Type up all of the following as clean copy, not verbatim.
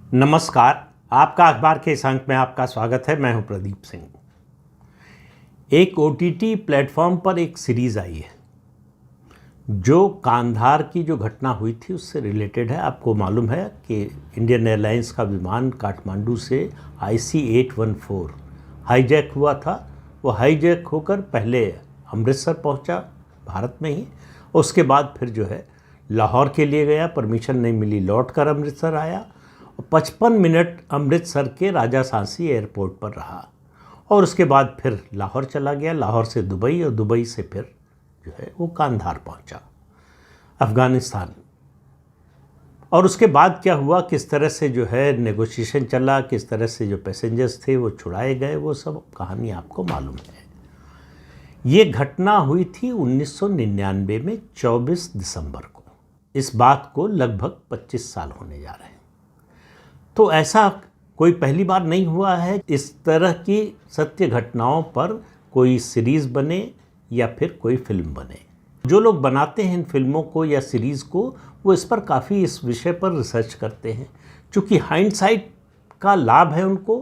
नमस्कार। आपका अखबार के इस अंक में आपका स्वागत है। मैं हूं प्रदीप सिंह। एक ओटीटी प्लेटफॉर्म पर एक सीरीज़ आई है जो कांधार की जो घटना हुई थी उससे रिलेटेड है। आपको मालूम है कि इंडियन एयरलाइंस का विमान काठमांडू से IC-814 हाईजैक हुआ था। वो हाईजैक होकर पहले अमृतसर पहुंचा भारत में ही, उसके बाद फिर जो है लाहौर के लिए गया, परमिशन नहीं मिली, लौट कर अमृतसर आया। 55 मिनट अमृतसर के राजा सांसी एयरपोर्ट पर रहा और उसके बाद फिर लाहौर चला गया, लाहौर से दुबई और दुबई से फिर जो है वो कांधार पहुंचा, अफ़गानिस्तान। और उसके बाद क्या हुआ, किस तरह से जो है नेगोशिएशन चला, किस तरह से जो पैसेंजर्स थे वो छुड़ाए गए, वो सब कहानी आपको मालूम है। ये घटना हुई थी 1999 में 24 दिसंबर को। इस बात को लगभग 25 साल होने जा रहे हैं। तो ऐसा कोई पहली बार नहीं हुआ है इस तरह की सत्य घटनाओं पर कोई सीरीज़ बने या फिर कोई फिल्म बने। जो लोग बनाते हैं इन फिल्मों को या सीरीज़ को, वो इस पर काफ़ी इस विषय पर रिसर्च करते हैं। चूँकि हाइंडसाइट का लाभ है उनको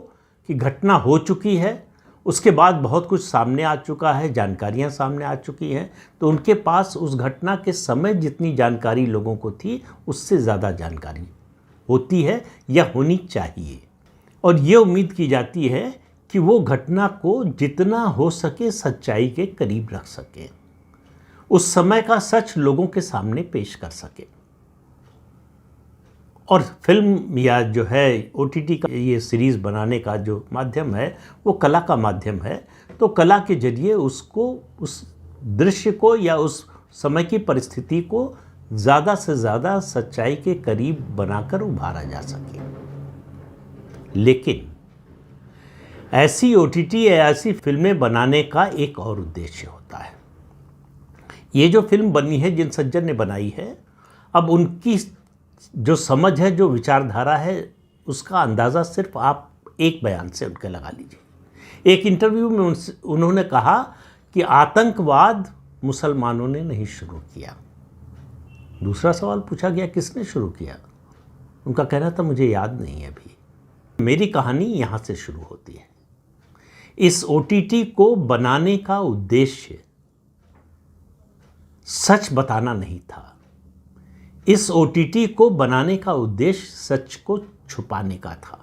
कि घटना हो चुकी है, उसके बाद बहुत कुछ सामने आ चुका है, जानकारियाँ सामने आ चुकी हैं, तो उनके पास उस घटना के समय जितनी जानकारी लोगों को थी उससे ज़्यादा जानकारी होती है या होनी चाहिए। और ये उम्मीद की जाती है कि वो घटना को जितना हो सके सच्चाई के करीब रख सके, उस समय का सच लोगों के सामने पेश कर सके। और फिल्म या जो है OTT का ये सीरीज़ बनाने का जो माध्यम है वो कला का माध्यम है। तो कला के जरिए उसको, उस दृश्य को या उस समय की परिस्थिति को ज़्यादा से ज़्यादा सच्चाई के करीब बनाकर उभारा जा सके। लेकिन ऐसी OTT या ऐसी फिल्में बनाने का एक और उद्देश्य होता है। ये जो फिल्म बनी है, जिन सज्जन ने बनाई है, अब उनकी जो समझ है, जो विचारधारा है, उसका अंदाज़ा सिर्फ आप एक बयान से उनके लगा लीजिए। एक इंटरव्यू में उन्होंने कहा कि आतंकवाद मुसलमानों ने नहीं शुरू किया। दूसरा सवाल पूछा गया किसने शुरू किया, उनका कहना था मुझे याद नहीं है अभी। मेरी कहानी यहाँ से शुरू होती है। इस OTT को बनाने का उद्देश्य सच बताना नहीं था। इस OTT को बनाने का उद्देश्य सच को छुपाने का था।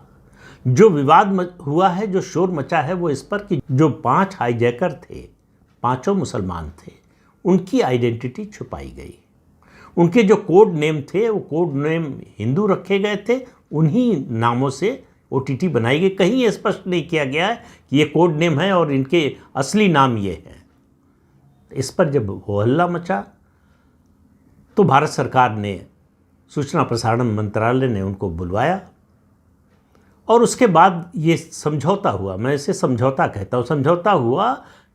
जो विवाद हुआ है, जो शोर मचा है, वो इस पर कि जो 5 हाईजैकर थे, पांचों मुसलमान थे, उनकी आइडेंटिटी छुपाई गई। उनके जो कोड नेम थे वो कोड नेम हिंदू रखे गए थे, उन्हीं नामों से OTT बनाई गई। कहीं ये स्पष्ट नहीं किया गया है कि ये कोड नेम है और इनके असली नाम ये हैं। इस पर जब हो हल्ला मचा तो भारत सरकार ने, सूचना प्रसारण मंत्रालय ने उनको बुलवाया और उसके बाद ये समझौता हुआ। मैं इसे समझौता कहता हूँ। समझौता हुआ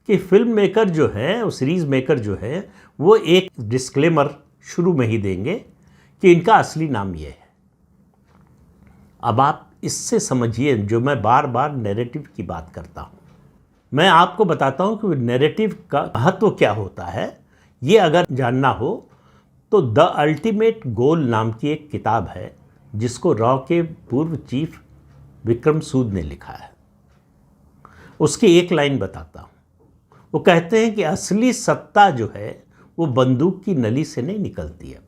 कि फिल्म मेकर जो है, वो सीरीज़ मेकर जो है, वो एक डिस्क्लेमर शुरू में ही देंगे कि इनका असली नाम ये है। अब आप इससे समझिए, जो मैं बार बार नैरेटिव की बात करता हूँ, मैं आपको बताता हूँ कि नैरेटिव का महत्व क्या होता है। ये अगर जानना हो तो द अल्टीमेट गोल नाम की एक किताब है जिसको रॉ के पूर्व चीफ विक्रम सूद ने लिखा है। उसकी एक लाइन बताता हूँ। वो कहते हैं कि असली सत्ता जो है वो बंदूक की नली से नहीं निकलती है।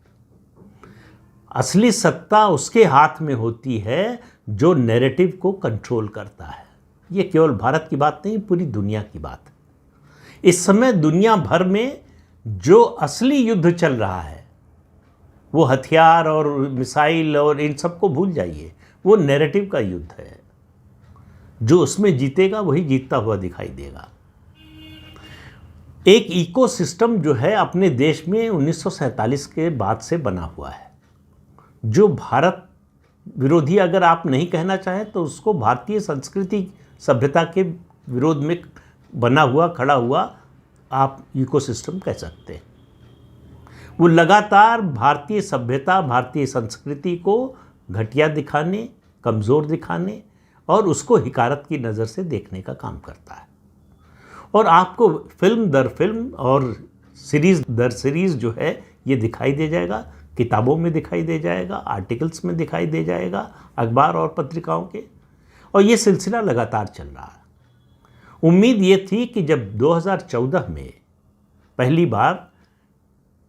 असली सत्ता उसके हाथ में होती है जो नैरेटिव को कंट्रोल करता है। ये केवल भारत की बात नहीं, पूरी दुनिया की बात है। इस समय दुनिया भर में जो असली युद्ध चल रहा है वो हथियार और मिसाइल और इन सबको भूल जाइए, वो नैरेटिव का युद्ध है। जो उसमें जीतेगा वही जीतता हुआ दिखाई देगा। एक इकोसिस्टम जो है अपने देश में 1947 के बाद से बना हुआ है, जो भारत विरोधी अगर आप नहीं कहना चाहें तो उसको भारतीय संस्कृति सभ्यता के विरोध में बना हुआ, खड़ा हुआ आप इकोसिस्टम कह सकते हैं। वो लगातार भारतीय सभ्यता, भारतीय संस्कृति को घटिया दिखाने, कमज़ोर दिखाने और उसको हिकारत की नज़र से देखने का काम करता है। और आपको फिल्म दर फिल्म और सीरीज़ दर सीरीज़ जो है ये दिखाई दे जाएगा किताबों में दिखाई दे जाएगा, आर्टिकल्स में दिखाई दे जाएगा, अखबार और पत्रिकाओं के, और ये सिलसिला लगातार चल रहा है। उम्मीद ये थी कि जब 2014 में पहली बार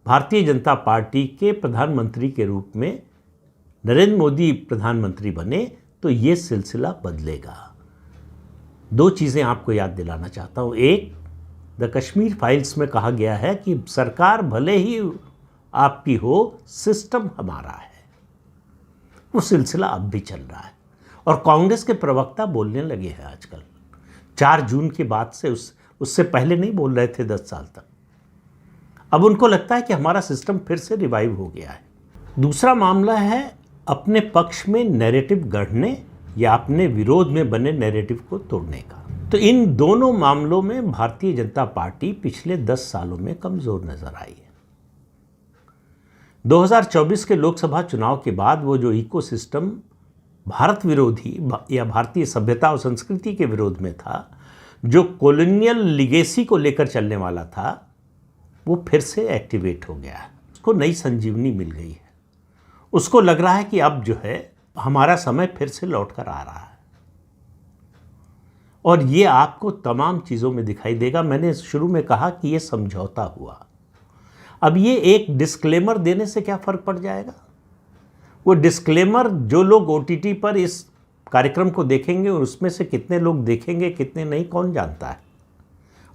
भारतीय जनता पार्टी के प्रधानमंत्री के रूप में नरेंद्र मोदी प्रधानमंत्री बने तो ये सिलसिला बदलेगा। दो चीज़ें आपको याद दिलाना चाहता हूँ। एक, द कश्मीर फाइल्स में कहा गया है कि सरकार भले ही आपकी हो, सिस्टम हमारा है। वो सिलसिला अब भी चल रहा है और कांग्रेस के प्रवक्ता बोलने लगे हैं आजकल। 4 जून के बाद से उससे पहले नहीं बोल रहे थे 10 साल तक। अब उनको लगता है कि हमारा सिस्टम फिर से रिवाइव हो गया है। दूसरा मामला है अपने पक्ष में नैरेटिव गढ़ने या अपने विरोध में बने नैरेटिव को तोड़ने का। तो इन दोनों मामलों में भारतीय जनता पार्टी पिछले 10 सालों में कमज़ोर नजर आई है। 2024 के लोकसभा चुनाव के बाद वो जो इकोसिस्टम भारत विरोधी या भारतीय सभ्यता और संस्कृति के विरोध में था, जो कॉलोनियल लिगेसी को लेकर चलने वाला था, वो फिर से एक्टिवेट हो गया है। उसको नई संजीवनी मिल गई है। उसको लग रहा है कि अब जो है हमारा समय फिर से लौट कर आ रहा है और ये आपको तमाम चीज़ों में दिखाई देगा। मैंने शुरू में कहा कि ये समझौता हुआ। अब ये एक डिस्क्लेमर देने से क्या फ़र्क पड़ जाएगा? वो डिस्क्लेमर जो लोग OTT पर इस कार्यक्रम को देखेंगे उसमें से कितने लोग देखेंगे, कितने नहीं, कौन जानता है,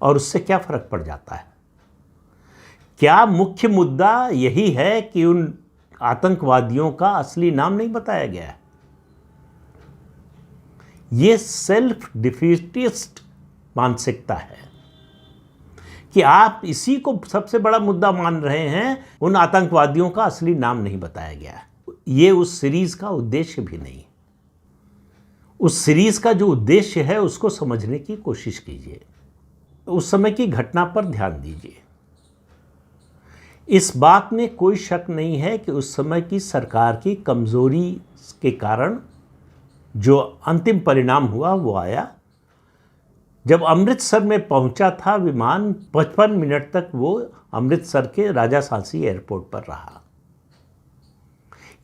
और उससे क्या फ़र्क पड़ जाता है? क्या मुख्य मुद्दा यही है कि उन आतंकवादियों का असली नाम नहीं बताया गया है? ये सेल्फ डिफीटिस्ट मानसिकता है कि आप इसी को सबसे बड़ा मुद्दा मान रहे हैं। उन आतंकवादियों का असली नाम नहीं बताया गया है। ये उस सीरीज का उद्देश्य भी नहीं। उस सीरीज का जो उद्देश्य है उसको समझने की कोशिश कीजिए। उस समय की घटना पर ध्यान दीजिए। इस बात में कोई शक नहीं है कि उस समय की सरकार की कमज़ोरी के कारण जो अंतिम परिणाम हुआ वो आया। जब अमृतसर में पहुंचा था विमान, 55 मिनट तक वो अमृतसर के राजा सांसी एयरपोर्ट पर रहा।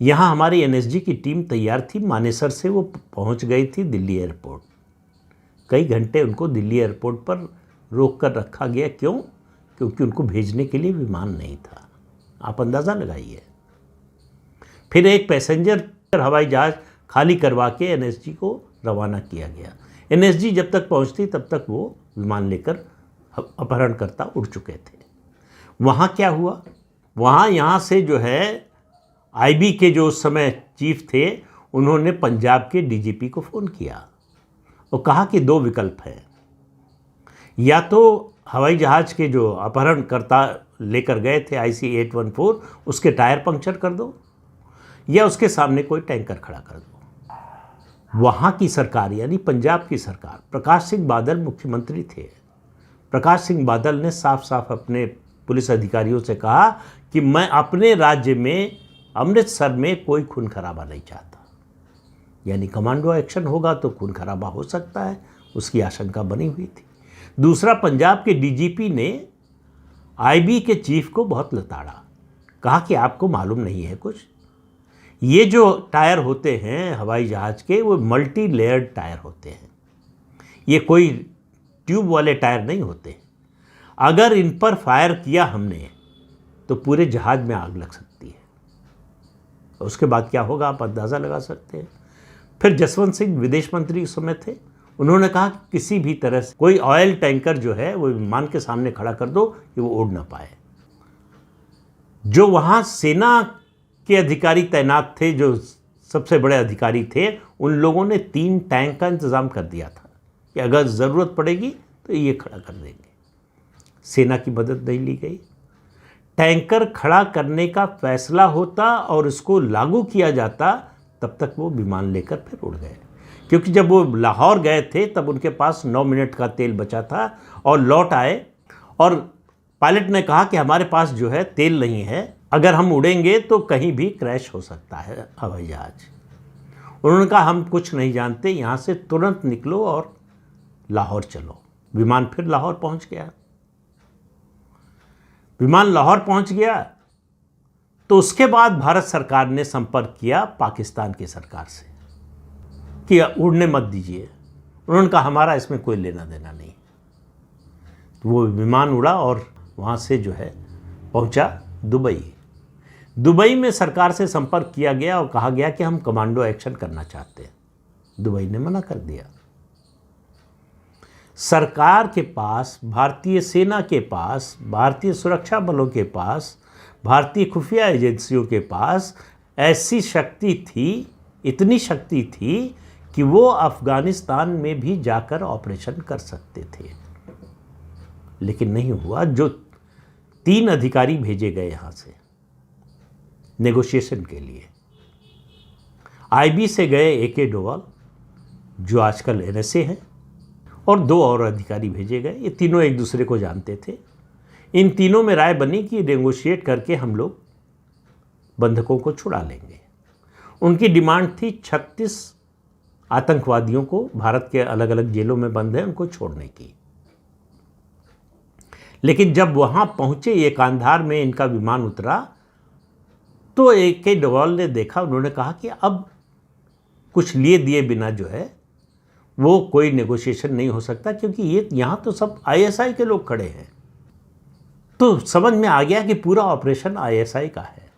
यहाँ हमारी NSG की टीम तैयार थी, मानेसर से वो पहुंच गई थी दिल्ली एयरपोर्ट। कई घंटे उनको दिल्ली एयरपोर्ट पर रोक कर रखा गया। क्यों? क्योंकि उनको भेजने के लिए विमान नहीं था। आप अंदाज़ा लगाइए। फिर एक पैसेंजर हवाई जहाज़ खाली करवा के NSG को रवाना किया गया। NSG जब तक पहुंचती तब तक वो विमान लेकर अपहरणकर्ता उड़ चुके थे। वहाँ क्या हुआ? वहाँ यहाँ से जो है IB के जो उस समय चीफ थे, उन्होंने पंजाब के DGP को फ़ोन किया और कहा कि 2 विकल्प हैं। या तो हवाई जहाज़ के जो अपहरणकर्ता लेकर गए थे IC-814, उसके टायर पंक्चर कर दो या उसके सामने कोई टैंकर खड़ा कर दो। वहाँ की सरकार यानी पंजाब की सरकार, प्रकाश सिंह बादल मुख्यमंत्री थे। प्रकाश सिंह बादल ने साफ साफ अपने पुलिस अधिकारियों से कहा कि मैं अपने राज्य में अमृतसर में कोई खून खराबा नहीं चाहता। यानी कमांडो एक्शन होगा तो खून खराबा हो सकता है, उसकी आशंका बनी हुई थी। दूसरा, पंजाब के DGP ने IB के चीफ को बहुत लताड़ा, कहा कि आपको मालूम नहीं है कुछ। ये जो टायर होते हैं हवाई जहाज़ के, वो मल्टी लेयर्ड टायर होते हैं। ये कोई ट्यूब वाले टायर नहीं होते। अगर इन पर फायर किया हमने तो पूरे जहाज़ में आग लग सकती है। उसके बाद क्या होगा आप अंदाज़ा लगा सकते हैं। फिर जसवंत सिंह विदेश मंत्री उस समय थे, उन्होंने कहा कि किसी भी तरह से कोई ऑयल टैंकर जो है वो विमान के सामने खड़ा कर दो कि वो उड़ ना पाए। जो वहाँ सेना के अधिकारी तैनात थे, जो सबसे बड़े अधिकारी थे, उन लोगों ने 3 टैंक का इंतज़ाम कर दिया था कि अगर ज़रूरत पड़ेगी तो ये खड़ा कर देंगे। सेना की मदद नहीं ली गई। टैंकर खड़ा करने का फैसला होता और इसको लागू किया जाता, तब तक वो विमान लेकर फिर उड़ गए। क्योंकि जब वो लाहौर गए थे तब उनके पास 9 मिनट का तेल बचा था और लौट आए और पायलट ने कहा कि हमारे पास जो है तेल नहीं है, अगर हम उड़ेंगे तो कहीं भी क्रैश हो सकता है हवाई जहाज। उन्होंने कहा हम कुछ नहीं जानते, यहाँ से तुरंत निकलो और लाहौर चलो। विमान फिर लाहौर पहुँच गया। विमान लाहौर पहुँच गया तो उसके बाद भारत सरकार ने संपर्क किया पाकिस्तान की सरकार से कि उड़ने मत दीजिए। उन्होंने कहा हमारा इसमें कोई लेना देना नहीं। तो वो विमान उड़ा और वहाँ से जो है पहुँचा दुबई। दुबई में सरकार से संपर्क किया गया और कहा गया कि हम कमांडो एक्शन करना चाहते हैं। दुबई ने मना कर दिया। सरकार के पास, भारतीय सेना के पास, भारतीय सुरक्षा बलों के पास, भारतीय खुफिया एजेंसियों के पास ऐसी शक्ति थी, इतनी शक्ति थी कि वो अफगानिस्तान में भी जाकर ऑपरेशन कर सकते थे। लेकिन नहीं हुआ। जो 3 अधिकारी भेजे गए यहाँ से नेगोशिएशन के लिए, आईबी से गए AK डोवाल जो आजकल NSA हैं, और 2 और अधिकारी भेजे गए। ये तीनों एक दूसरे को जानते थे। इन तीनों में राय बनी कि नेगोशिएट करके हम लोग बंधकों को छुड़ा लेंगे। उनकी डिमांड थी 36 आतंकवादियों को, भारत के अलग अलग जेलों में बंद हैं, उनको छोड़ने की। लेकिन जब वहाँ पहुँचे, ये कांधार में इनका विमान उतरा, तो AK डोवाल ने देखा, उन्होंने कहा कि अब कुछ लिए दिए बिना जो है वो कोई नेगोशिएशन नहीं हो सकता, क्योंकि ये यहाँ तो सब ISI के लोग खड़े हैं। तो समझ में आ गया कि पूरा ऑपरेशन ISI का है।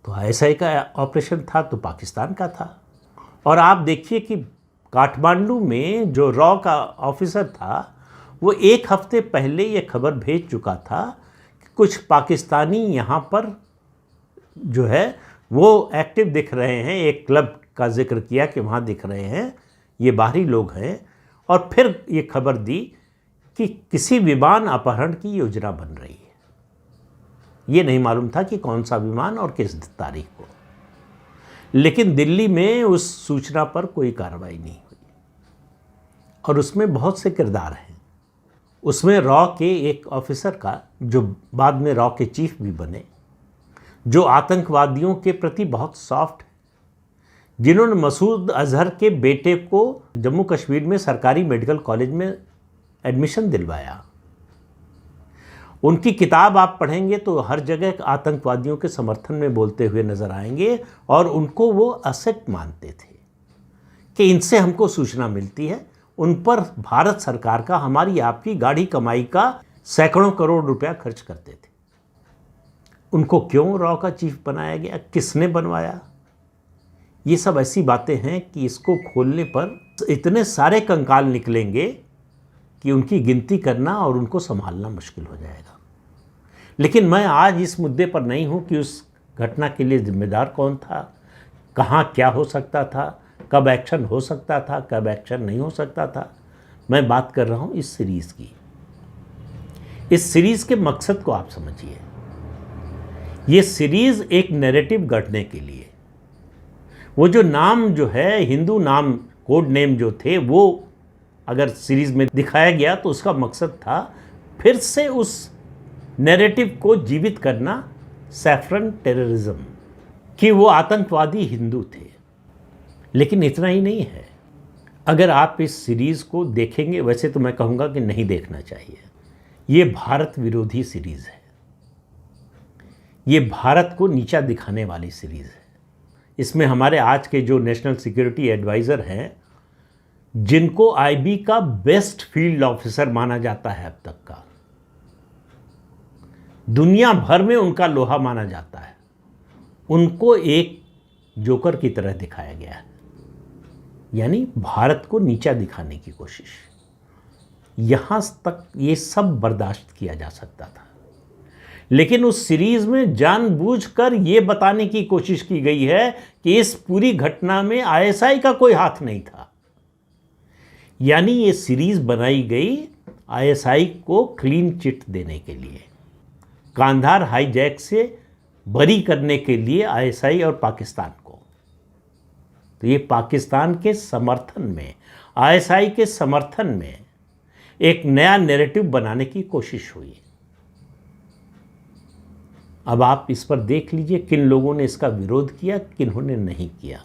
तो ISI का ऑपरेशन था तो पाकिस्तान का था। और आप देखिए कि काठमांडू में जो रॉ का ऑफिसर था, वो 1 हफ्ते पहले ये खबर भेज चुका था कि कुछ पाकिस्तानी यहाँ पर जो है वो एक्टिव दिख रहे हैं। एक क्लब का जिक्र किया कि वहाँ दिख रहे हैं, ये बाहरी लोग हैं। और फिर ये खबर दी कि किसी विमान अपहरण की योजना बन रही है। ये नहीं मालूम था कि कौन सा विमान और किस तारीख को। लेकिन दिल्ली में उस सूचना पर कोई कार्रवाई नहीं हुई। और उसमें बहुत से किरदार हैं। उसमें रॉ के एक ऑफिसर का, जो बाद में रॉ के चीफ भी बने, जो आतंकवादियों के प्रति बहुत सॉफ्ट है, जिन्होंने मसूद अजहर के बेटे को जम्मू कश्मीर में सरकारी मेडिकल कॉलेज में एडमिशन दिलवाया। उनकी किताब आप पढ़ेंगे तो हर जगह आतंकवादियों के समर्थन में बोलते हुए नजर आएंगे। और उनको वो असेट मानते थे कि इनसे हमको सूचना मिलती है। उन पर भारत सरकार का, हमारी आपकी गाढ़ी कमाई का सैकड़ों करोड़ रुपया खर्च करते थे। उनको क्यों रॉ का चीफ बनाया गया, किसने बनवाया, ये सब ऐसी बातें हैं कि इसको खोलने पर इतने सारे कंकाल निकलेंगे कि उनकी गिनती करना और उनको संभालना मुश्किल हो जाएगा। लेकिन मैं आज इस मुद्दे पर नहीं हूं कि उस घटना के लिए जिम्मेदार कौन था, कहाँ क्या हो सकता था, कब एक्शन हो सकता था, कब एक्शन नहीं हो सकता था। मैं बात कर रहा हूं इस सीरीज़ की। इस सीरीज़ के मकसद को आप समझिए। ये सीरीज़ एक नैरेटिव गढ़ने के लिए, वो जो नाम जो है, हिंदू नाम, कोड नेम जो थे, वो अगर सीरीज़ में दिखाया गया तो उसका मकसद था फिर से उस नैरेटिव को जीवित करना, सैफरन टेररिज्म, कि वो आतंकवादी हिंदू थे। लेकिन इतना ही नहीं है। अगर आप इस सीरीज़ को देखेंगे, वैसे तो मैं कहूँगा कि नहीं देखना चाहिए। ये भारत विरोधी सीरीज़ है। ये भारत को नीचा दिखाने वाली सीरीज़ है। इसमें हमारे आज के जो नेशनल सिक्योरिटी एडवाइज़र हैं, जिनको IB का बेस्ट फील्ड ऑफिसर माना जाता है अब तक का, दुनिया भर में उनका लोहा माना जाता है, उनको एक जोकर की तरह दिखाया गया है। यानी भारत को नीचा दिखाने की कोशिश। यहां तक ये सब बर्दाश्त किया जा सकता था। लेकिन उस सीरीज में जानबूझकर ये बताने की कोशिश की गई है कि इस पूरी घटना में ISI का कोई हाथ नहीं था। यानी ये सीरीज बनाई गई ISI को क्लीन चिट देने के लिए, कांधार हाईजैक से बरी करने के लिए ISI और पाकिस्तान को। तो ये पाकिस्तान के समर्थन में, ISI के समर्थन में एक नया नैरेटिव बनाने की कोशिश हुई। अब आप इस पर देख लीजिए किन लोगों ने इसका विरोध किया, किन्होंने नहीं किया।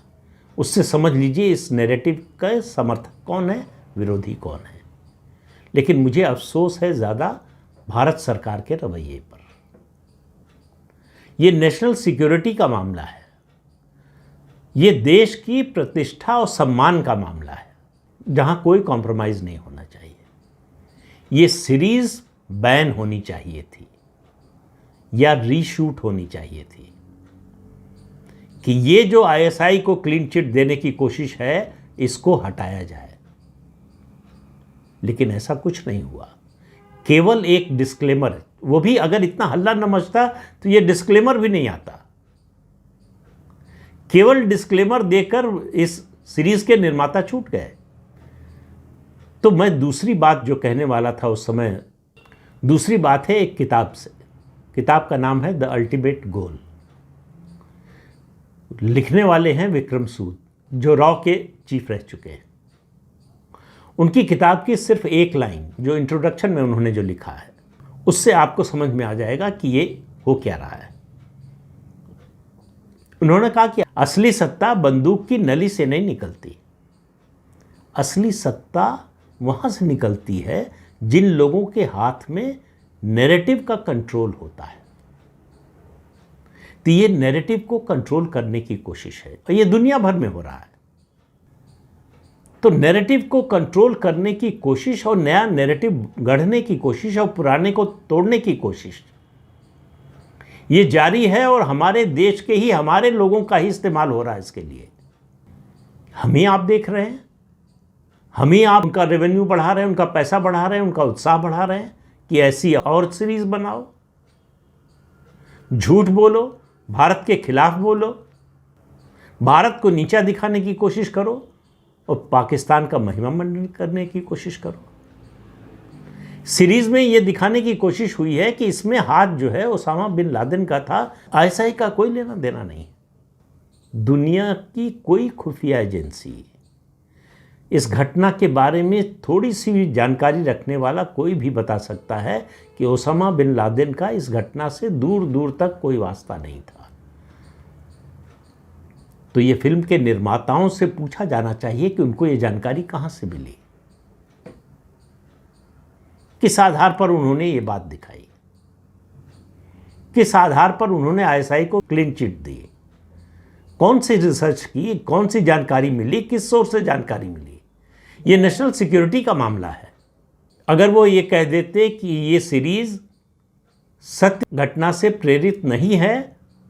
उससे समझ लीजिए इस नैरेटिव का समर्थक कौन है, विरोधी कौन है। लेकिन मुझे अफसोस है ज़्यादा भारत सरकार के रवैये पर। ये नेशनल सिक्योरिटी का मामला है, ये देश की प्रतिष्ठा और सम्मान का मामला है, जहां कोई कॉम्प्रोमाइज़ नहीं होना चाहिए। ये सीरीज बैन होनी चाहिए थी या रीशूट होनी चाहिए थी कि ये जो आईएसआई को क्लीन चिट देने की कोशिश है इसको हटाया जाए, लेकिन ऐसा कुछ नहीं हुआ। केवल एक डिस्क्लेमर, वो भी अगर इतना हल्ला न मचता तो ये डिस्क्लेमर भी नहीं आता। केवल डिस्क्लेमर देकर इस सीरीज के निर्माता छूट गए। तो मैं दूसरी बात जो कहने वाला था उस समय, दूसरी बात है एक किताब से। किताब का नाम है द अल्टीमेट गोल। लिखने वाले हैं विक्रम सूद, जो रॉ के चीफ रह चुके हैं। उनकी किताब की सिर्फ एक लाइन जो इंट्रोडक्शन में उन्होंने जो लिखा है, उससे आपको समझ में आ जाएगा कि ये हो क्या रहा है। उन्होंने कहा कि असली सत्ता बंदूक की नली से नहीं निकलती, असली सत्ता वहां से निकलती है जिन लोगों के हाथ में नैरेटिव का कंट्रोल होता है। तो ये नैरेटिव को कंट्रोल करने की कोशिश है और ये दुनिया भर में हो रहा है। तो नैरेटिव को कंट्रोल करने की कोशिश और नया नैरेटिव गढ़ने की कोशिश और पुराने को तोड़ने की कोशिश ये जारी है, और हमारे देश के ही हमारे लोगों का ही इस्तेमाल हो रहा है इसके लिए। हम ही आप देख रहे हैं, हम ही आप उनका रेवेन्यू बढ़ा रहे हैं, उनका पैसा बढ़ा रहे हैं, उनका उत्साह बढ़ा रहे हैं कि ऐसी और सीरीज बनाओ, झूठ बोलो, भारत के खिलाफ बोलो, भारत को नीचा दिखाने की कोशिश करो और पाकिस्तान का महिमा मंडन करने की कोशिश करो। सीरीज में यह दिखाने की कोशिश हुई है कि इसमें हाथ जो है ओसामा बिन लादेन का था, आईएसआई का कोई लेना देना नहीं। दुनिया की कोई खुफिया एजेंसी इस घटना के बारे में थोड़ी सी भी जानकारी रखने वाला कोई भी बता सकता है कि ओसामा बिन लादेन का इस घटना से दूर दूर तक कोई वास्ता नहीं था। तो ये फिल्म के निर्माताओं से पूछा जाना चाहिए कि उनको ये जानकारी कहां से मिली, किस आधार पर उन्होंने ये बात दिखाई, किस आधार पर उन्होंने आईएसआई को क्लीन चिट दी, कौन सी रिसर्च की, कौन सी जानकारी मिली, किस सोर्स से जानकारी मिली। ये नेशनल सिक्योरिटी का मामला है। अगर वो ये कह देते कि ये सीरीज सत्य घटना से प्रेरित नहीं है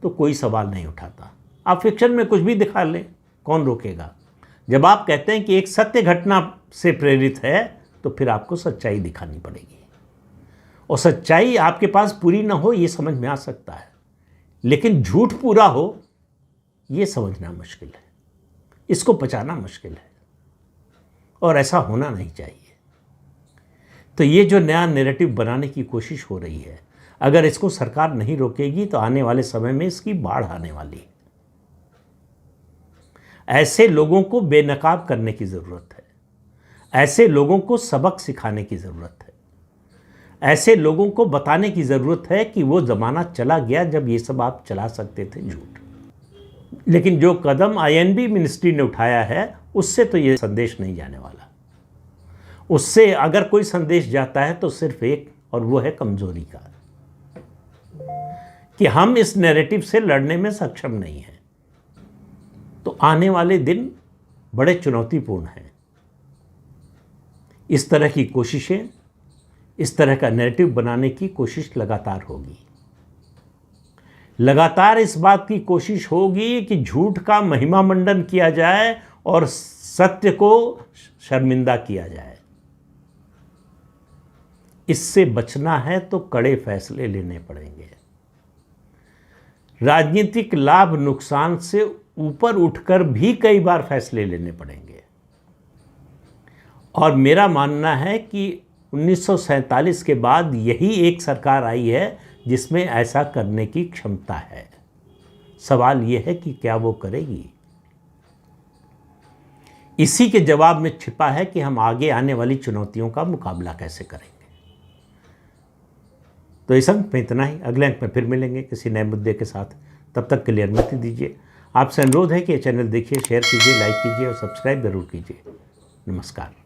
तो कोई सवाल नहीं उठाता। आप फिक्शन में कुछ भी दिखा लें, कौन रोकेगा। जब आप कहते हैं कि एक सत्य घटना से प्रेरित है तो फिर आपको सच्चाई दिखानी पड़ेगी, और सच्चाई आपके पास पूरी ना हो ये समझ में आ सकता है, लेकिन झूठ पूरा हो ये समझना मुश्किल है, इसको पचाना मुश्किल है, और ऐसा होना नहीं चाहिए। तो ये जो नया नैरेटिव बनाने की कोशिश हो रही है, अगर इसको सरकार नहीं रोकेगी तो आने वाले समय में इसकी बाढ़ आने वाली है। ऐसे लोगों को बेनकाब करने की ज़रूरत है, ऐसे लोगों को सबक सिखाने की ज़रूरत है, ऐसे लोगों को बताने की ज़रूरत है कि वो ज़माना चला गया जब ये सब आप चला सकते थे झूठ। लेकिन जो कदम आईएनबी मिनिस्ट्री ने उठाया है उससे तो ये संदेश नहीं जाने वाला। उससे अगर कोई संदेश जाता है तो सिर्फ एक, और वो है कमजोरी का, कि हम इस नैरेटिव से लड़ने में सक्षम नहीं हैं। तो आने वाले दिन बड़े चुनौतीपूर्ण हैं। इस तरह की कोशिशें, इस तरह का नैरेटिव बनाने की कोशिश लगातार होगी। लगातार इस बात की कोशिश होगी कि झूठ का महिमा मंडन किया जाए और सत्य को शर्मिंदा किया जाए। इससे बचना है तो कड़े फैसले लेने पड़ेंगे। राजनीतिक लाभ नुकसान से ऊपर उठकर भी कई बार फैसले लेने पड़ेंगे। और मेरा मानना है कि 1947 के बाद यही एक सरकार आई है जिसमें ऐसा करने की क्षमता है। सवाल यह है कि क्या वो करेगी। इसी के जवाब में छिपा है कि हम आगे आने वाली चुनौतियों का मुकाबला कैसे करेंगे। तो इस अंक में इतना ही। अगले अंक में फिर मिलेंगे किसी नए मुद्दे के साथ। तब तक के लिए अनुमति दीजिए। आपसे अनुरोध है कि ये चैनल देखिए, शेयर कीजिए, लाइक कीजिए और सब्सक्राइब जरूर कीजिए। नमस्कार।